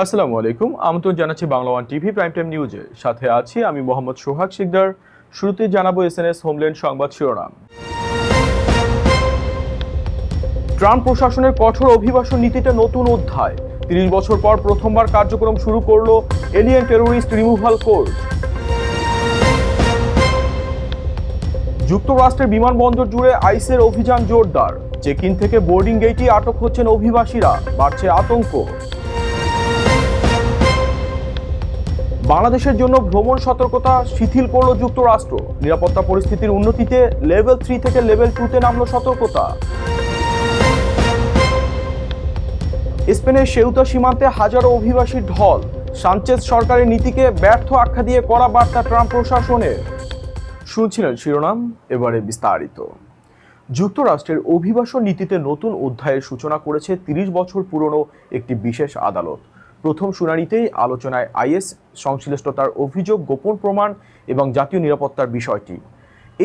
আসসালামু আলাইকুম। আমন্ত্রণ জানাচ্ছি Bangla one TV prime time নিউজে। সাথে আছি আমি মোহাম্মদ সোহাগ শিকদার। শুরুতে জানাবো এসএনএস হোমল্যান্ড সংবাদ শিরোনাম। ট্রাম্প প্রশাসনের কঠোর অভিবাসন নীতিতে নতুন অধ্যায়। ৩০ বছর পর প্রথমবার কার্যক্রম শুরু করলো এলিয়েন টেরোরিস্ট রিমুভাল কোর্ট। যুক্তরাষ্ট্রের বিমানবন্দর জুড়ে আইসের অভিযান জোরদার। চেক ইন থেকে বোর্ডিং গেটে আটক হচ্ছেন অভিবাসীরা, বাড়ছে আতঙ্ক। বাংলাদেশের জন্য ভ্রমণ সতর্কতা শিথিল করল যুক্তরাষ্ট্র। নিরাপত্তা পরিস্থিতির উন্নতিতে লেভেল 3 থেকে লেভেল 2-তে নামল সতর্কতা। স্পেনের সেউতা সীমান্তে হাজারো অভিবাসীর ঢল। সানচেজ সরকারের নীতিকে ব্যর্থ আখ্যা দিয়ে কড়া বার্তা ট্রাম্প প্রশাসনের। শুনছিলেন শিরোনাম, এবারে বিস্তারিত। যুক্তরাষ্ট্রের অভিবাসন নীতিতে নতুন অধ্যায়ের সূচনা করেছে ৩০ বছর পুরনো একটি বিশেষ আদালত। প্রথম শুনানিতেই আলোচনায় আইএস সংশ্লিষ্টতার অভিযোগ, গোপন প্রমাণ এবং জাতীয় নিরাপত্তার বিষয়টি।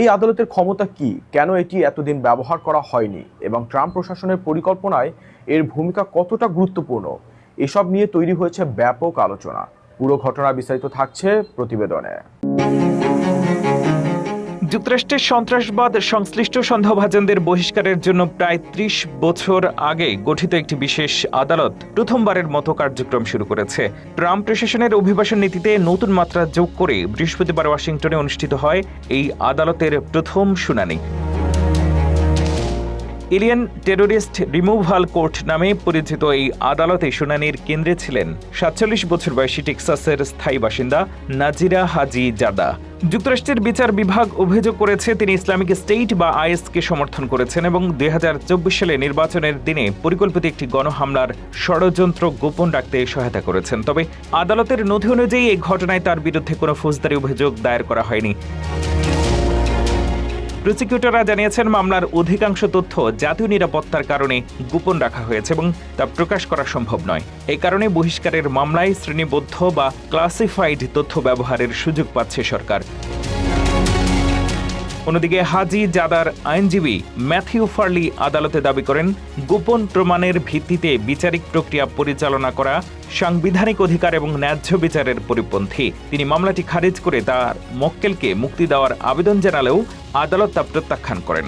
এই আদালতের ক্ষমতা কি, কেন এটি এতদিন ব্যবহার করা হয়নি এবং ট্রাম্প প্রশাসনের পরিকল্পনায় এর ভূমিকা কতটা গুরুত্বপূর্ণ, এসব নিয়ে তৈরি হয়েছে ব্যাপক আলোচনা। পুরো ঘটনা বিস্তারিত থাকছে প্রতিবেদনে। যুক্তরাষ্ট্রের সন্ত্রাসবাদ সংশ্লিষ্ট সন্দেহভাজনদের বহিষ্কারের জন্য প্রায় ৩০ বছর আগে গঠিত একটি বিশেষ আদালত প্রথমবারের মতো কার্যক্রম শুরু করেছে। ট্রাম্প প্রশাসনের অভিবাসন নীতিতে নতুন মাত্রা যোগ করে বৃহস্পতিবার ওয়াশিংটনে অনুষ্ঠিত হয় এই আদালতের প্রথম শুনানি। এলিয়েন টেরোরিস্ট রিমুভাল কোর্ট নামে পরিচিত এই আদালতে শুনানির কেন্দ্রে ছিলেন ৪৭ বছর বয়সী টেক্সাসের স্থায়ী বাসিন্দা নাজিরা হাজি জাদা। যুক্তরাষ্ট্রের বিচার বিভাগ অভিযোগ করেছে তিনি ইসলামিক স্টেট বা আইএসকে সমর্থন করেছেন এবং ২০২৪ সালে নির্বাচনের দিনে পরিকল্পিত একটি গণহামলার ষড়যন্ত্র গোপন রাখতে সহায়তা করেছেন। তবে আদালতের নথি অনুযায়ী এই ঘটনায় তার বিরুদ্ধে কোনো ফৌজদারি অভিযোগ দায়ের করা হয়নি। প্রসিকিউটররা জানিয়েছেন মামলার অধিকাংশ তথ্য জাতীয় নিরাপত্তার কারণে গোপন রাখা হয়েছে এবং তা প্রকাশ করা সম্ভব নয়। এই কারণে বহিষ্কারের মামলায় শ্রেণীবদ্ধ বা ক্লাসিফাইড তথ্য ব্যবহারের সুযোগ পাচ্ছে সরকার। অন্যদিকে হাজি জাদার আইনজীবী ম্যাথিউ ফার্লি আদালতে দাবি করেন, গোপন প্রমাণের ভিত্তিতে বিচারিক প্রক্রিয়া পরিচালনা করা সাংবিধানিক অধিকার এবং ন্যায্য বিচারের পরিপন্থী। তিনি মামলাটি খারিজ করে তার মক্কেলকে মুক্তি দেওয়ার আবেদন জানালেও আদালত তা প্রত্যাখ্যান করেন।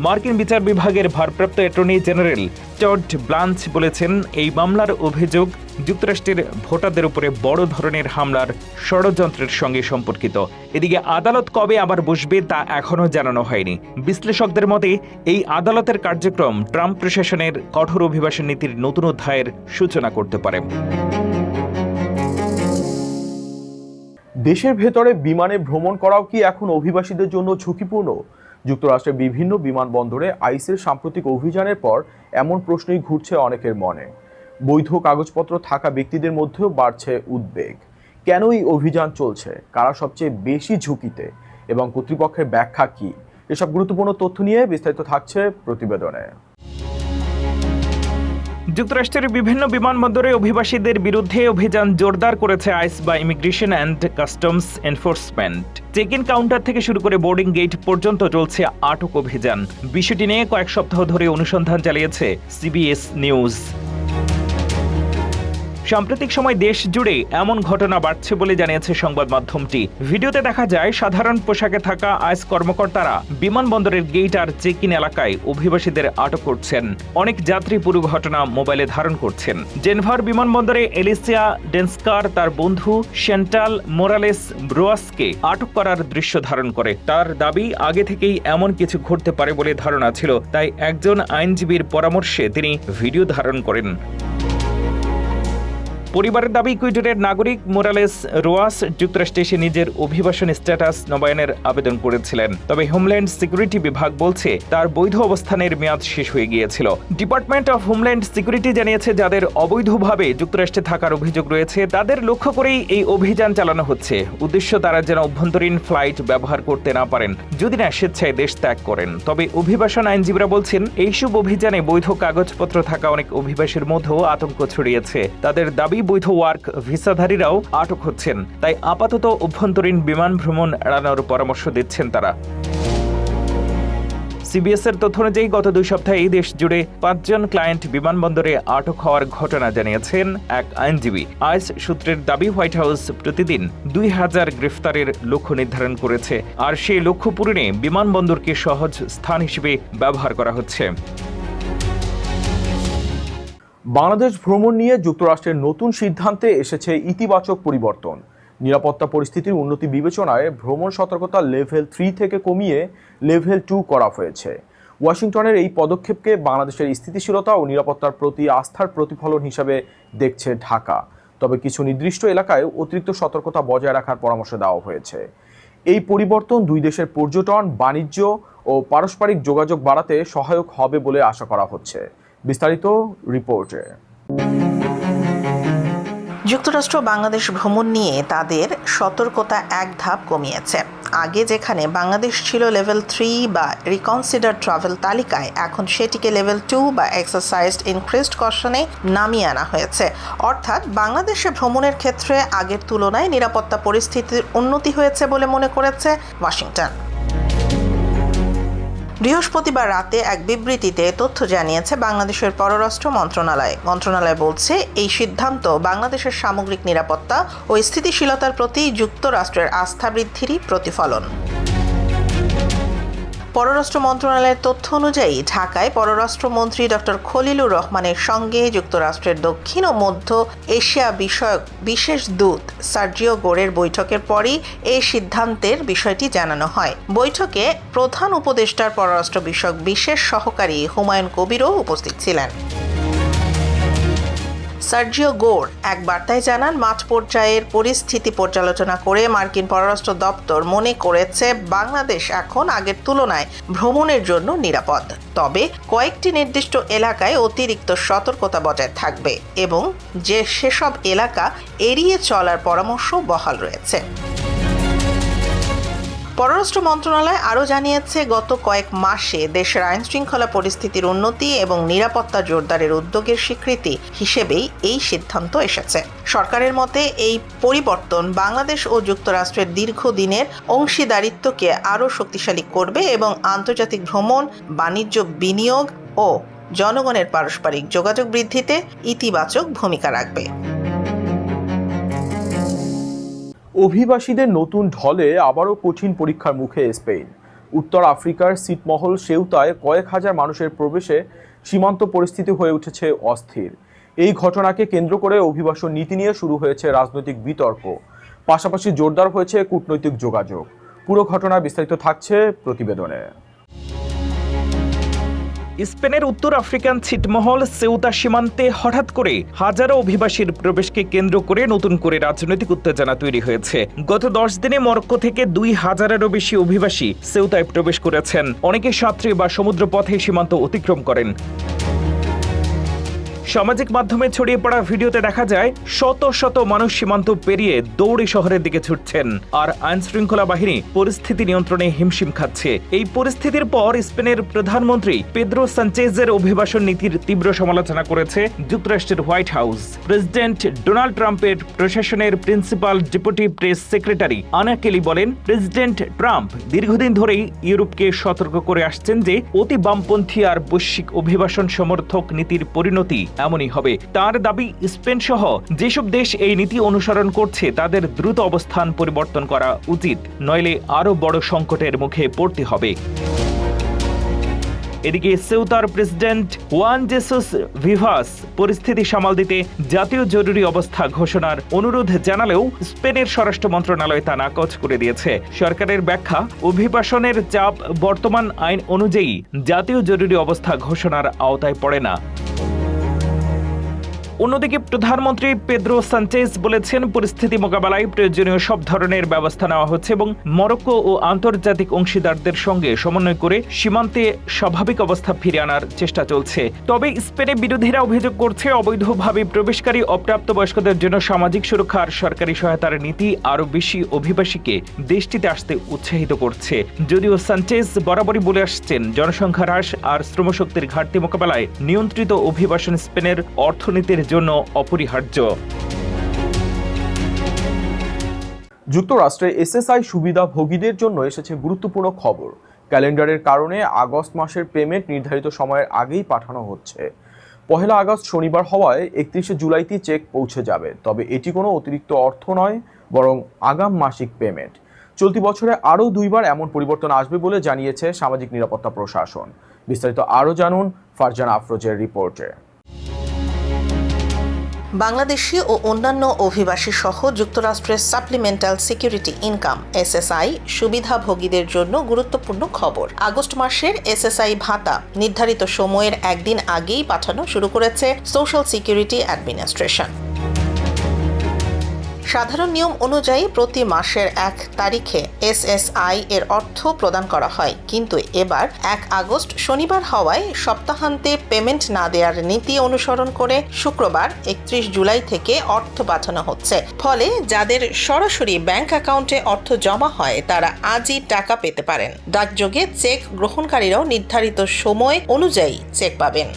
মার্কিন বিচার বিভাগের ভারপ্রাপ্ত অ্যাটর্নি জেনারেল টড ব্লাঞ্চ বলেছেন, এই মামলার অভিযোগ যুক্তরাষ্ট্রের ভোটারদের উপরে বড় ধরনের হামলার ষড়যন্ত্রের সঙ্গে সম্পর্কিত। এদিকে আদালত কবে আবার বসবে তা এখনও জানানো হয়নি। বিশ্লেষকদের মতে এই আদালতের কার্যক্রম ট্রাম্প প্রশাসনের কঠোর অভিবাসন নীতির নতুন অধ্যায়ের সূচনা করতে পারে। দেশের ভেতরে বিমানে ভ্রমণ করাও কি এখন অভিবাসীদের জন্য ঝুঁকিপূর্ণ? যুক্তরাষ্ট্রের বিভিন্ন বিমানবন্দরে আইসের সাম্প্রতিক অভিযানের পর এমন প্রশ্নই ঘুরছে অনেকের মনে। বৈধ কাগজপত্র থাকা ব্যক্তিদের মধ্যেও বাড়ছে উদ্বেগ। কেন এই অভিযান চলছে, কারা সবচেয়ে বেশি ঝুঁকিতে এবং কর্তৃপক্ষের ব্যাখ্যা কি, এসব গুরুত্বপূর্ণ তথ্য নিয়ে বিস্তারিত থাকছে প্রতিবেদনে। যুক্তরাষ্ট্রের বিভিন্ন বিমানবন্দরে অভিবাসীদের বিরুদ্ধে অভিযান জোরদার করেছে আইস বা immigration and customs enforcement. Check in counter থেকে শুরু করে বোর্ডিং গেট পর্যন্ত চলছে আটক অভিযান। বিষয়টি নিয়ে কয়েক সপ্তাহ ধরে অনুসন্ধান চালিয়েছে সিবিএস নিউজ। সাম্প্রতিক সময় দেশ জুড়ে এমন ঘটনা বাড়ছে বলে জানিয়েছে সংবাদ মাধ্যমটি। ভিডিওতে দেখা যায় সাধারণ পোশাকে থাকা আইস কর্মকর্তারা বিমানবন্দরের গেট আর চেক ইন এলাকায় অভিবাসীদের আটক করছেন। অনেক যাত্রী পুরো ঘটনা মোবাইলে ধারণ করছেন। ডেনভার বিমানবন্দরে এলিসিয়া ডেন্সকার তার বন্ধু শ্যান্টাল মোরালেস ব্রোয়াসকে আটক করার দৃশ্য ধারণ করে। তার দাবি, আগে থেকেই এমন কিছু ঘটতে পারে বলে ধারণা ছিল, তাই একজন আইনজীবীর পরামর্শে তিনি ভিডিও ধারণ করেন। পরিবারের দাবি, ইকুয়েডরের নাগরিক মোরালেস রোয়াস যুক্তরাষ্ট্রে এসে নিজের অভিবাসন স্ট্যাটাস নবায়নের আবেদন করেছিলেন। তবে হোমল্যান্ড সিকিউরিটি বিভাগ বলছে তার বৈধ অবস্থানের মেয়াদ শেষ হয়ে গিয়েছিল। ডিপার্টমেন্ট অফ হোমল্যান্ড সিকিউরিটি জানিয়েছে, যাদের অবৈধভাবে যুক্তরাষ্ট্রে থাকার অভিযোগ রয়েছে তাদের লক্ষ্য করেই এই অভিযান চালানো হচ্ছে। উদ্দেশ্য, তারা যেন অভ্যন্তরীণ ফ্লাইট ব্যবহার করতে না পারেন, যদি না স্বেচ্ছায় দেশ ত্যাগ করেন। তবে অভিবাসন আইনজীবীরা বলছেন, এইসব অভিযানে বৈধ কাগজপত্র থাকা অনেক অভিবাসীর মধ্যেও আতঙ্ক ছড়িয়েছে। তাদের দাবি, বৈধ ওয়ার্ক ভিসাধারীরাও আটক হচ্ছেন, তাই আপাতত অভ্যন্তরীণ বিমান ভ্রমণ এড়ানোর পরামর্শ দিচ্ছেন তারা। সিবিএস এর তথ্য অনুযায়ী গত 2 সপ্তাহে এই দেশ জুড়ে 5 জন ক্লায়েন্ট বিমানবন্দরে আটক হওয়ার ঘটনা জানিয়েছেন এক আইনজীবী। আইস সূত্রের দাবি, হোয়াইট হাউস প্রতিদিন 2000 গ্রেফতারের লক্ষ্য নির্ধারণ করেছে, আর সেই লক্ষ্য পূরণে বিমানবন্দরকে সহজ স্থান হিসেবে ব্যবহার করা হচ্ছে। বাংলাদেশ ভ্রমণ নিয়ে যুক্তরাষ্ট্রের নতুন সিদ্ধান্তে এসেছে ইতিবাচক পরিবর্তন। নিরাপত্তা পরিস্থিতির উন্নতি বিবেচনায় ভ্রমণ সতর্কতা লেভেল 3 থেকে কমিয়ে লেভেল 2 করা হয়েছে। ওয়াশিংটনের এই পদক্ষেপকে বাংলাদেশের স্থিতিশীলতা ও নিরাপত্তার প্রতি আস্থার প্রতিফলন হিসাবে দেখছে ঢাকা। তবে কিছু নির্দিষ্ট এলাকায় অতিরিক্ত সতর্কতা বজায় রাখার পরামর্শ দেওয়া হয়েছে। এই পরিবর্তন দুই দেশের পর্যটন, বাণিজ্য ও পারস্পরিক যোগাযোগ বাড়াতে সহায়ক হবে বলে আশা করা হচ্ছে। বিস্তারিত রিপোর্টে। যুক্তরাষ্ট্র বাংলাদেশ ভ্রমণ নিয়ে তাদের সতর্কতা এক ধাপ কমিয়েছে। আগে যেখানে বাংলাদেশ ছিল লেভেল 3 বা রিকনসিডার ট্রাভেল তালিকায়, এখন সেটিকে লেভেল 2 বা এক্সারসাইজড ইনক্রিজড কশনে নামিয়ে আনা হয়েছে। অর্থাৎ বাংলাদেশে ভ্রমণের ক্ষেত্রে আগের তুলনায় নিরাপত্তা পরিস্থিতির উন্নতি হয়েছে বলে মনে করেছে ওয়াশিংটন। বৃহস্পতিবার রাতে এক বিবৃতিতে তথ্য জানিয়েছে বাংলাদেশের পররাষ্ট্র মন্ত্রণালয়। মন্ত্রণালয় বলছে, এই সিদ্ধান্ত বাংলাদেশের সামগ্রিক নিরাপত্তা ও স্থিতিশীলতার প্রতি যুক্তরাষ্ট্রের আস্থা বৃদ্ধিরই প্রতিফলন। পররাষ্ট্র মন্ত্রণালয়ের তথ্য অনুযায়ী ঢাকায় পররাষ্ট্রমন্ত্রী ডক্টর খলিলুর রহমানের সঙ্গে যুক্তরাষ্ট্রের দক্ষিণ ও মধ্য এশিয়া বিষয়ক বিশেষ দূত সার্জিও গোরের বৈঠকের পরই এই সিদ্ধান্তের বিষয়টি জানানো হয়। বৈঠকে প্রধান উপদেষ্টার পররাষ্ট্র বিষয়ক বিশেষ সহকারী হুমায়ুন কবিরও উপস্থিত ছিলেন। সার্জিও গোর এক বার্তায় জানান, মাঠ পর্যায়ের পরিস্থিতি পর্যালোচনা করে মার্কিন পররাষ্ট্র দপ্তর মনে করেছে বাংলাদেশ এখন আগের তুলনায় ভ্রমণের জন্য নিরাপদ। তবে কয়েকটি নির্দিষ্ট এলাকায় অতিরিক্ত সতর্কতা বজায় থাকবে এবং সেসব এলাকা এড়িয়ে চলার পরামর্শ বহাল রয়েছে। পররাষ্ট্র মন্ত্রণালয় আরও জানিয়েছে, গত কয়েক মাসে দেশের আইনশৃঙ্খলা পরিস্থিতির উন্নতি এবং নিরাপত্তা জোরদারের উদ্যোগের স্বীকৃতি হিসেবেই এই সিদ্ধান্ত এসেছে। সরকারের মতে এই পরিবর্তন বাংলাদেশ ও যুক্তরাষ্ট্রের দীর্ঘদিনের অংশীদারিত্বকে আরও শক্তিশালী করবে এবং আন্তর্জাতিক ভ্রমণ, বাণিজ্য, বিনিয়োগ ও জনগণের পারস্পরিক যোগাযোগ বৃদ্ধিতে ইতিবাচক ভূমিকা রাখবে। অভিবাসীদের নতুন ঢলে আবারও কঠিন পরীক্ষার মুখে স্পেন। উত্তর আফ্রিকার ছিটমহল সেউতায় কয়েক হাজার মানুষের প্রবেশে সীমান্ত পরিস্থিতি হয়ে উঠেছে অস্থির। এই ঘটনাকে কেন্দ্র করে অভিবাসন নীতি নিয়ে শুরু হয়েছে রাজনৈতিক বিতর্ক, পাশাপাশি জোরদার হয়েছে কূটনৈতিক যোগাযোগ। পুরো ঘটনা বিস্তারিত থাকছে প্রতিবেদনে। স্পেনের উত্তর আফ্রিকান ছিটমহল সেউতা সীমান্তে হঠাৎ করে হাজারো অভিবাসীর প্রবেশকে কেন্দ্র করে নতুন করে রাজনৈতিক উত্তেজনা তৈরি হয়েছে। গত 10 দিনে মরক্কো থেকে 2000-এরও বেশি অভিবাসী সেউতায় প্রবেশ করেছেন। অনেকে সাঁতরে বা সমুদ্রপথে সীমান্ত অতিক্রম করেন। সামাজিক মাধ্যমে ছড়িয়ে পড়া ভিডিওতে দেখা যায় শত শত মানুষ সীমান্ত পেরিয়ে দৌড়ে শহরের দিকে ছুটছেন, আর আইনশৃঙ্খলা বাহিনী পরিস্থিতি নিয়ন্ত্রণে হিমশিম খাচ্ছে। এই পরিস্থিতির পর স্পেনের প্রধানমন্ত্রী পেদ্রো সানচেজের অভিবাসন নীতির তীব্র সমালোচনা করেছে যুক্তরাষ্ট্রের হোয়াইট হাউস। প্রেসিডেন্ট ডোনাল্ড ট্রাম্পের প্রশাসনের প্রিন্সিপাল ডেপুটি প্রেস সেক্রেটারি আনা কেলি বলেন, প্রেসিডেন্ট ট্রাম্প দীর্ঘদিন ধরেই ইউরোপকে সতর্ক করে আসছেন যে অতি বামপন্থী আর বৈশ্বিক অভিবাসন সমর্থক নীতির পরিণতি এমনই হবে। তার দাবি, স্পেন সহ যেসব দেশ এই নীতি অনুসরণ করছে তাদের দ্রুত অবস্থান পরিবর্তন করা উচিত, নইলে আরো বড় সংকটের মুখে পড়তে হবে। এদিকে সেউতার প্রেসিডেন্ট হুয়ান জেসুস ভিভাস পরিস্থিতি সামাল দিতে জাতীয় জরুরি অবস্থা ঘোষণার অনুরোধ জানালেও স্পেনের স্বরাষ্ট্র মন্ত্রণালয় তা নাকচ করে দিয়েছে। সরকারের ব্যাখ্যা, অভিবাসনের চাপ বর্তমান আইন অনুযায়ী জাতীয় জরুরি অবস্থা ঘোষণার আওতায় পড়ে না। অন্যদিকে প্রধানমন্ত্রী পেদ্রো সানচেজ বলেছেন, পরিস্থিতি মোকাবেলায় প্রয়োজনীয় সব ধরনের ব্যবস্থা নেওয়া হচ্ছে এবং মরক্কো ও আন্তর্জাতিক অংশীদারদের সঙ্গে সমন্বয় করে সীমান্তে স্বাভাবিক অবস্থা ফিরিয়ে আনার চেষ্টা চলছে। তবে স্পেনে বিরোধীরা অভিযোগ করছে, অবৈধভাবে প্রবেশকারী অপ্রাপ্তবয়স্কদের জন্য সামাজিক সুরক্ষা আর সরকারি সহায়তার নীতি আরও বেশি অভিবাসীকে দেশটিতে আসতে উৎসাহিত করছে। যদিও সানচেজ বরাবরই বলে আসছেন, জনসংখ্যা হ্রাস আর শ্রমশক্তির ঘাটতি মোকাবেলায় নিয়ন্ত্রিত অভিবাসন স্পেনের অর্থনীতির জন্য অপরিহার্য। যুক্তরাষ্ট্রে এসএসআই সুবিধাভোগীদের জন্য এসেছে গুরুত্বপূর্ণ খবর। ক্যালেন্ডারের কারণে আগস্ট মাসের পেমেন্ট নির্ধারিত সময়ের আগেই পাঠানো হচ্ছে। 1 আগস্ট শনিবার হওয়ায় 31 জুলাইতে চেক পৌঁছে যাবে, তবে এটি কোনো অতিরিক্ত অর্থ নয়, বরং আগাম মাসিক পেমেন্ট। চলতি বছরে আরও 2বার এমন পরিবর্তন আসবে বলে জানিয়েছে সামাজিক নিরাপত্তা প্রশাসন। বিস্তারিত আরও জানুন ফারজানা আফরোজের রিপোর্টে। বাংলাদেশি ও অন্যান্য অভিবাসী সহ যুক্তরাষ্ট্রের সাপ্লিমেন্টাল সিকিউরিটি ইনকাম এসএসআই সুবিধাভোগীদের জন্য গুরুত্বপূর্ণ খবর। আগস্ট মাসের এসএসআই ভাতা নির্ধারিত সময়ের একদিন আগেই পাঠানো শুরু করেছে সোশ্যাল সিকিউরিটি অ্যাডমিনিস্ট্রেশন। সাধারণ নিয়ম অনুযায়ী প্রতি মাসের 1 তারিখে এসএসআই এর অর্থ প্রদান করা হয়, কিন্তু এবার 1 আগস্ট শনিবার হওয়ায় সপ্তাহান্তে পেমেন্ট না দেওয়ার নীতি অনুসরণ করে শুক্রবার 31 জুলাই থেকে অর্থ পাঠানো হচ্ছে। ফলে যাদের সরাসরি ব্যাংক অ্যাকাউন্টে অর্থ জমা হয় তারা আজই টাকা পেতে পারেন। ডাকযোগে চেক গ্রহণকারীরাও নির্ধারিত সময় অনুযায়ী চেক পাবেন।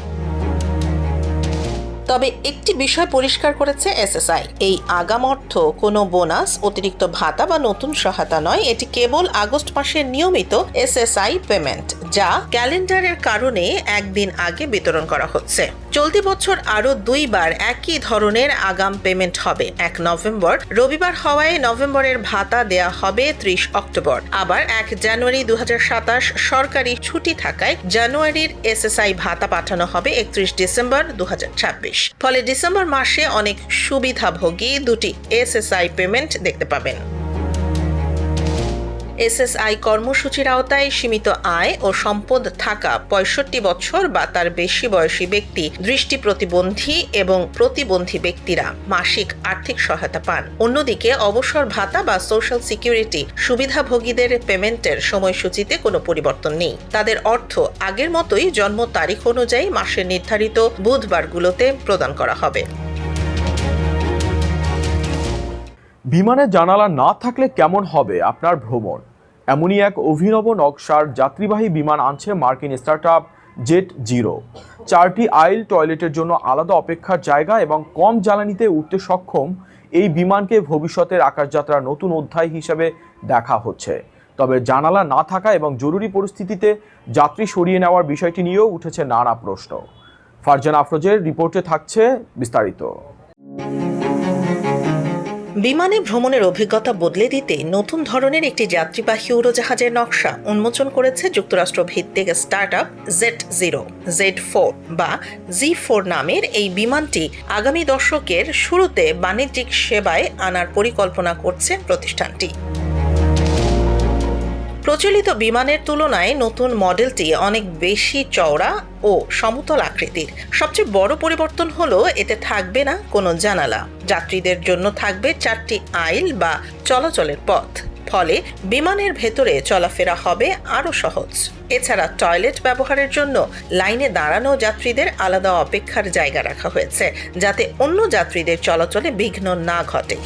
তবে একটি বিষয় পরিষ্কার করেছে এসএসআই, এই আগাম অর্থ কোনো বোনাস, অতিরিক্ত ভাতা বা নতুন সহায়তা নয়। এটি কেবল আগস্ট মাসের নিয়মিত এসএসআই পেমেন্ট, যা ক্যালেন্ডারের কারণে একদিন আগে বিতরণ করা হচ্ছে। চলতি বছর আরও 2বার একই ধরনের আগাম পেমেন্ট হবে। 1 নভেম্বর রবিবার হওয়ায় নভেম্বরের ভাতা দেয়া হবে 30 অক্টোবর। আবার 1 জানুয়ারি 2027 সরকারি ছুটি থাকায় জানুয়ারির এসএসআই ভাতা পাঠানো হবে 31 ডিসেম্বর 2026। ফলে ডিসেম্বর মাসে অনেক সুবিধাভোগী 2টি এসএসআই পেমেন্ট দেখতে পাবেন। এসএসআই কর্মসূচির আওতায় সীমিত আয় ও সম্পদ থাকা 65 বছর বা তার বেশি বয়সী ব্যক্তি, দৃষ্টি প্রতিবন্ধী এবং প্রতিবন্ধী ব্যক্তিরা মাসিক আর্থিক সহায়তা পান। অন্যদিকে অবসর ভাতা বা সোশ্যাল সিকিউরিটি সুবিধাভোগীদের পেমেন্টের সময়সূচিতে কোনো পরিবর্তন নেই। তাদের অর্থ আগের মতোই জন্ম তারিখ অনুযায়ী মাসের নির্ধারিত বুধবারগুলোতে প্রদান করা হবে। বিমানে জানালা না থাকলে কেমন হবে আপনার ভ্রমণ? এমনই এক অভিনব নকশার যাত্রীবাহী বিমান আনছে মার্কিন স্টার্টআপ জেট জিরো। 4টি আইল টয়লেটের জন্য আলাদা অপেক্ষার জায়গা এবং কম জ্বালানিতে উঠতে সক্ষম এই বিমানকে ভবিষ্যতের আকাশযাত্রার নতুন অধ্যায় হিসেবে দেখা হচ্ছে। তবে জানালা না থাকা এবং জরুরি পরিস্থিতিতে যাত্রী সরিয়ে নেওয়ার বিষয়টি নিয়েও উঠেছে নানা প্রশ্ন। ফারজানা আফরোজের রিপোর্টে থাকছে বিস্তারিত। বিমানে ভ্রমণের অভিজ্ঞতা বদলে দিতে নতুন ধরনের একটি যাত্রীবাহী উড়োজাহাজের নকশা উন্মোচন করেছে যুক্তরাষ্ট্র ভিত্তিক স্টার্টআপ জেট জিরো। Z4 বা Z4 নামের এই বিমানটি আগামী দশকের শুরুতে বাণিজ্যিক সেবায় আনার পরিকল্পনা করছে প্রতিষ্ঠানটি। প্রচলিত বিমানের তুলনায় নতুন মডেলটি অনেক বেশি চওড়া ও সমতল আকৃতির। সবচেয়ে বড় পরিবর্তন হলো এতে থাকবে না কোনো জানালা। যাত্রীদের জন্য থাকবে 4টি আইল বা চলাচলের পথ। ফলে বিমানের ভেতরে চলাফেরা হবে আরও সহজ। এছাড়া টয়লেট ব্যবহারের জন্য লাইনে দাঁড়ানো যাত্রীদের আলাদা অপেক্ষার জায়গা রাখা হয়েছে, যাতে অন্য যাত্রীদের চলাচলে বিঘ্ন না ঘটে।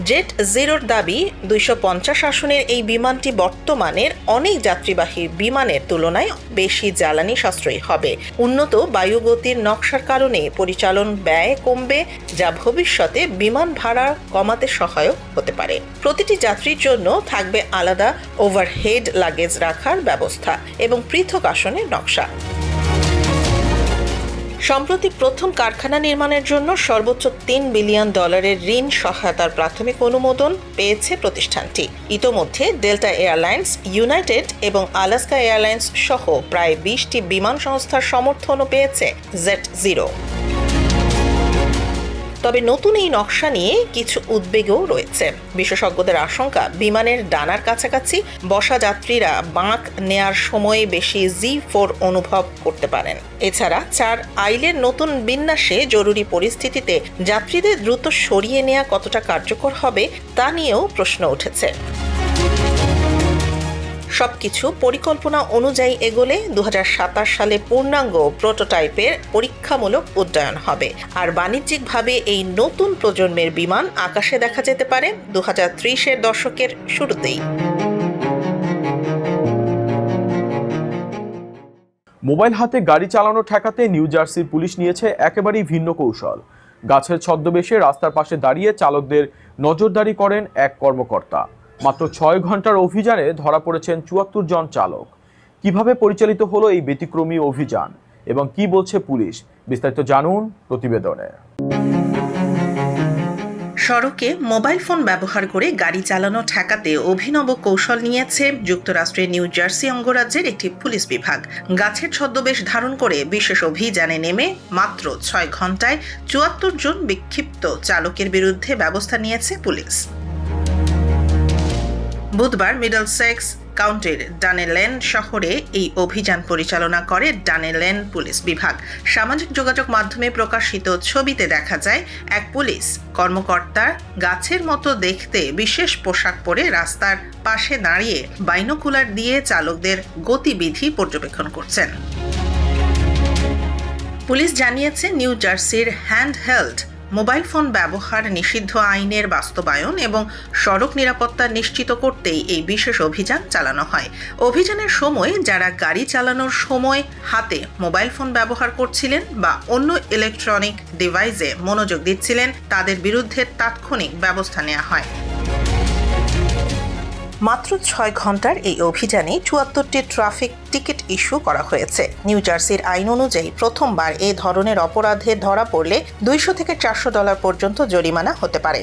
জেট জিরোর দাবি, 250 আসনের এই বিমানটি বর্তমানের অনেক যাত্রীবাহী বিমানের তুলনায় বেশি জ্বালানি সাশ্রয়ী হবে। উন্নত বায়ুগতির নকশার কারণে পরিচালন ব্যয় কমবে, যা ভবিষ্যতে বিমান ভাড়া কমাতে সহায়ক হতে পারে। প্রতিটি যাত্রীর জন্য থাকবে আলাদা ওভারহেড লাগেজ রাখার ব্যবস্থা এবং পৃথক আসনের নকশা। সম্প্রতি প্রথম কারখানা নির্মাণের জন্য সর্বোচ্চ $3 বিলিয়ন ঋণ সহায়তার প্রাথমিক অনুমোদন পেয়েছে প্রতিষ্ঠানটি। ইতোমধ্যে ডেল্টা এয়ারলাইন্স, ইউনাইটেড এবং আলাস্কা এয়ারলাইন্স সহ প্রায় 20টি বিমান সংস্থার সমর্থনও পেয়েছে জেট জিরো। তবে নতুন এই নকশা নিয়ে কিছু উদ্বেগও রয়েছে। বিশেষজ্ঞদের আশঙ্কা, বিমানের ডানার কাছাকাছি বসা যাত্রীরা বাঁক নেয়ার সময়ে বেশি Z4 অনুভব করতে পারেন। এছাড়া 4 আইলের নতুন বিন্যাসে জরুরি পরিস্থিতিতে যাত্রীদের দ্রুত সরিয়ে নেওয়া কতটা কার্যকর হবে তা নিয়েও প্রশ্ন উঠেছে। সবকিছু পরিকল্পনা অনুযায়ী এগোলে 2027 সালে পূর্ণাঙ্গ প্রোটোটাইপের পরীক্ষামূলক উড্ডয়ন হবে। আর বাণিজ্যিকভাবে এই নতুন প্রজন্মের বিমান আকাশে দেখা যেতে পারে 2030-এর দশকের শুরুতেই। মোবাইল হাতে গাড়ি চালানো ঠেকাতে নিউ জার্সির পুলিশ নিয়েছে একেবারেই ভিন্ন কৌশল। গাছের ছদ্মবেশে রাস্তার পাশে দাঁড়িয়ে চালকদের নজরদারি করেন এক কর্মকর্তা। মাত্র 6 ঘন্টার অভিযানে ধরা পড়েছেন ৭৪ জন চালক। কিভাবে পরিচালিত হলো এই ব্যতিক্রমী অভিযান এবং কি বলছে পুলিশ, বিস্তারিত জানুন প্রতিবেদনে। সড়কে মোবাইল ফোন ব্যবহার করে গাড়ি চালানো ঠেকাতে অভিনব কৌশল নিয়েছে যুক্তরাষ্ট্রের নিউ জার্সি অঙ্গরাজ্যের একটি পুলিশ বিভাগ। গাছের ছদ্মবেশ ধারণ করে বিশেষ অভিযানে নেমে মাত্র 6 ঘন্টায় ৭৪ জন বিক্ষিপ্ত চালকের বিরুদ্ধে ব্যবস্থা নিয়েছে পুলিশ। বুধবার মিডলসেক্স কাউন্টির ডানেলেন শহরে এই অভিযান পরিচালনা করে ডানেলেন পুলিশ বিভাগ। সামাজিক যোগাযোগ মাধ্যমে প্রকাশিত ছবিতে দেখা যায় এক পুলিশ কর্মকর্তা গাছের মতো দেখতে বিশেষ পোশাক পরে রাস্তার পাশে দাঁড়িয়ে বাইনোকুলার দিয়ে চালকদের গতিবিধি পর্যবেক্ষণ করছেন। পুলিশ জানিয়েছে নিউ জার্সির হ্যান্ডহেল্ড মোবাইল ফোন ব্যবহার নিষিদ্ধ আইনের বাস্তবায়ন এবং সড়ক নিরাপত্তা নিশ্চিত করতেই এই বিশেষ অভিযান চালানো হয়। অভিযানের সময় যারা গাড়ি চালানোর সময় হাতে মোবাইল ফোন ব্যবহার করছিলেন বা অন্য ইলেকট্রনিক ডিভাইসে মনোযোগ দিচ্ছিলেন তাদের বিরুদ্ধে তাৎক্ষণিক ব্যবস্থা নেওয়া হয়। মাত্র 6 ঘন্টার এই অভিযানে ৭৪টি ট্রাফিক টিকিট ইস্যু করা হয়েছে। নিউ জার্সির আইন অনুযায়ী প্রথমবার এই ধরনের অপরাধে ধরা পড়লে $200 থেকে $400 পর্যন্ত জরিমানা হতে পারে।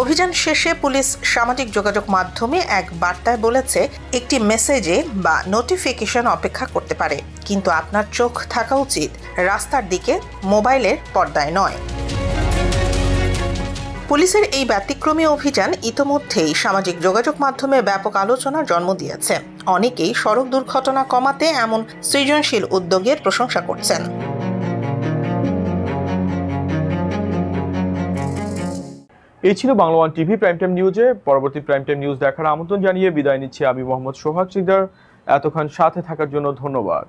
অভিযান শেষে পুলিশ সামাজিক যোগাযোগ মাধ্যমে এক বার্তায় বলেছে, একটি মেসেজে বা নোটিফিকেশন অপেক্ষা করতে পারে, কিন্তু আপনার চোখ থাকা উচিত রাস্তার দিকে, মোবাইলের পর্দায় নয়। পুলিশের এই ব্যতিক্রমী অভিযান ইতোমধ্যেই সামাজিক যোগাযোগ মাধ্যমে ব্যাপক আলোচনার জন্ম দিয়েছে। অনেকেই সড়ক দুর্ঘটনা কমাতে এমন সৃজনশীল উদ্যোগের প্রশংসা করছেন। এই ছিল Bangla one TV prime time নিউজে। পরবর্তী প্রাইম টাইম নিউজ দেখার আমন্ত্রণ জানিয়ে বিদায় নিচ্ছি আমি মোহাম্মদ সোহাগ সিকদার। এতক্ষণ সাথে থাকার জন্য ধন্যবাদ।